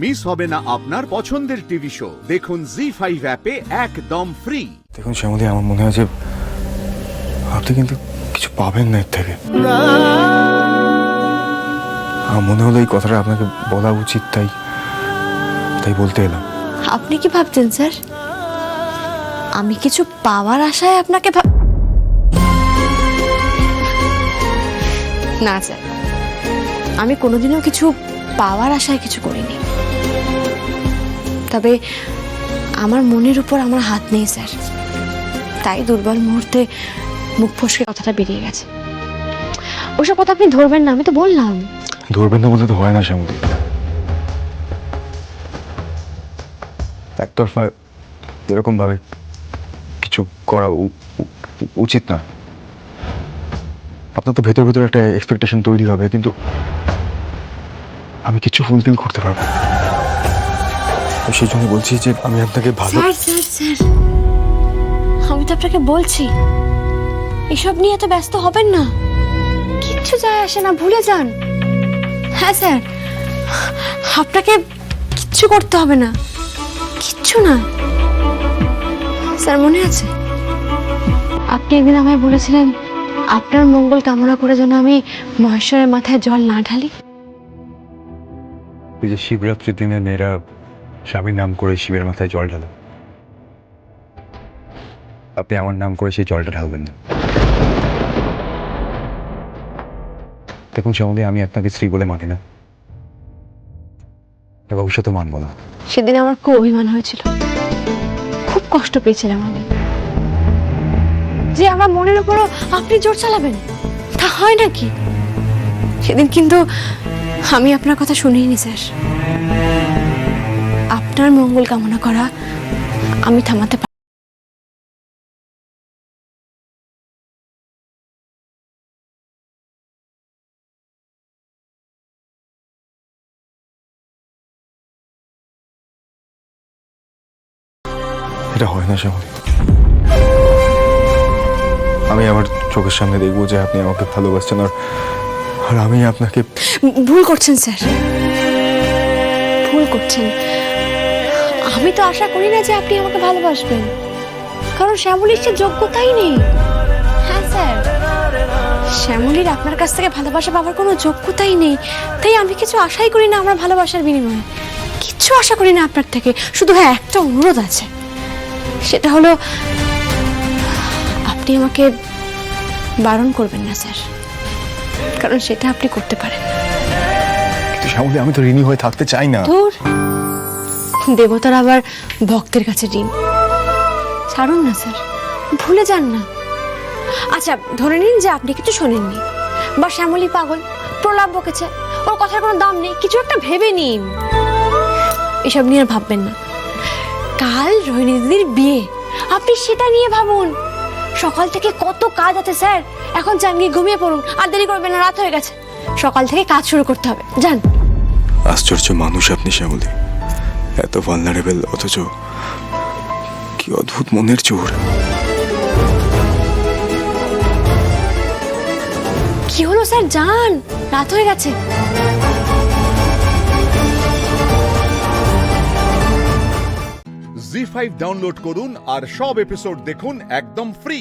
Miss হবে না আপনার পছন্দের টিভি শো। দেখুন জি5 অ্যাপে একদম ফ্রি। দেখুন শ্যামলী, আমার মনে হয় যে আপনি কিন্তু কিছু পাবেন না এর থেকে। আমার মনে হলো এই কথাটা আপনাকে বলা উচিত, তাই বলতে এলাম। আপনি কি ভাবছেন স্যার আমি কিছু পাওয়ার আশায় আপনাকে না স্যার, আমি কোনোদিনও কিছু পাওয়ার আশায় কিছু করিনি। তবে আমার মনের উপর আমার হাত নেই স্যার, তাই দুর্বল মুহূর্তে মুখ ফসকে কথাটা বেরিয়ে গেছে। ওসব কথা আপনি ধরবেন না, আমি তো বললাম। ধরবেন না বলে তো হয় না শ্যামলী। একতরফা এরকম ভাবে কিছু করা উচিত না। আপনার তো ভেতর ভেতর একটা এক্সপেকটেশন তৈরি হবে, কিন্তু আমি কিছু ফুলফিল করতে পারবো। সেই জন্য বলছি যে আমি আপনাকে ভালো। স্যার স্যার স্যার, আমি তো আপনাকে বলছি এসব নিয়ে এত ব্যস্ত হবেন না, কিচ্ছু যায় আসে না, ভুলে যান। হ্যাঁ স্যার, আপনাকে কিচ্ছু করতে হবে না, কিচ্ছু না। স্যার মনে আছে আপনি একদিন আমায় বলেছিলেন আপনার মঙ্গল কামনা করে যেন আমি মহেশ্বরের মাথায় জল না ঢালি। ওই যে শিবরাত্রির দিনে মেয়েরা স্বামীর নাম করে শিবের মাথায় জল ঢালে, আপনি আমার নাম করে সেই জলটা ঢালবেন না। দেখুন শ্যামলী, আমি আপনাকে স্ত্রী বলে মানি না, ভবিষ্যতে মানব না। সেদিন আমার খুব অভিমান হয়েছিল, খুব কষ্ট পেয়েছিলাম আমি যে আমার মনের উপরও আপনি জোর চালাবেন, তা হয় নাকি? সেদিন কিন্তু আমি আপনার কথা শুনিনি স্যার। আপনার মঙ্গল কামনা করা আমি থামাতে পারি। এটা হয় না শ্যামলী। আমি আমার চোখের সামনে দেখবো যে আপনি আমাকে ভালোবাসছেন, আর আমি আপনাকে। ভুল করছেন স্যার, ভুল করছেন। আমি তো আশা করি না যে আপনি আমাকে ভালোবাসবেন, কারণ শ্যামলীর সে যোগ্যতাই নেই। হ্যাঁ স্যার, শ্যামলীর আপনার কাছ থেকে ভালোবাসা পাওয়ার কোনো যোগ্যতাই নেই, তাই আমি কিছু আশাই করি না আমার ভালোবাসার বিনিময়ে, কিচ্ছু আশা করি না আপনার থেকে। শুধু হ্যাঁ, একটা অনুরোধ আছে, সেটা হলো আপনি আমাকে বারণ করবেন না স্যার, কারণ সেটা আপনি করতে পারেন। কিন্তু শ্যামলী, আমি তো ঋণী হয়ে থাকতে চাই না। ধুর, দেবতার আবার ভক্তের কাছে ঋণ। ছাড়ুন না স্যার, ভুলে যান না। আচ্ছা ধরে নিন যে আপনি কিছু শোনেননি, বা শ্যামলী পাগল, প্রলাপ বকেছে, ওর কথার কোনো দাম নেই, কিছু একটা ভেবে নিন। এসব নিয়ে আর ভাববেন না। কাল রোহিণী দিদির বিয়ে, আপনি সেটা নিয়ে ভাবুন। সকাল থেকে কত কাজ আছে স্যার, এখন যান গিয়ে ঘুমিয়ে পড়ুন, আর দেরি করবেন না, রাত হয়ে গেছে। সকাল থেকে কাজ শুরু করতে হবে, যান। আশ্চর্য মানুষ আপনি শ্যামলী, এত ভালনারেবল, অথচ কি অদ্ভুত মনের জোর। কি হলো স্যার, যান, রাত হয়ে গেছে। জি5 ডাউনলোড করুন আর সব এপিসোড দেখুন একদম ফ্রি।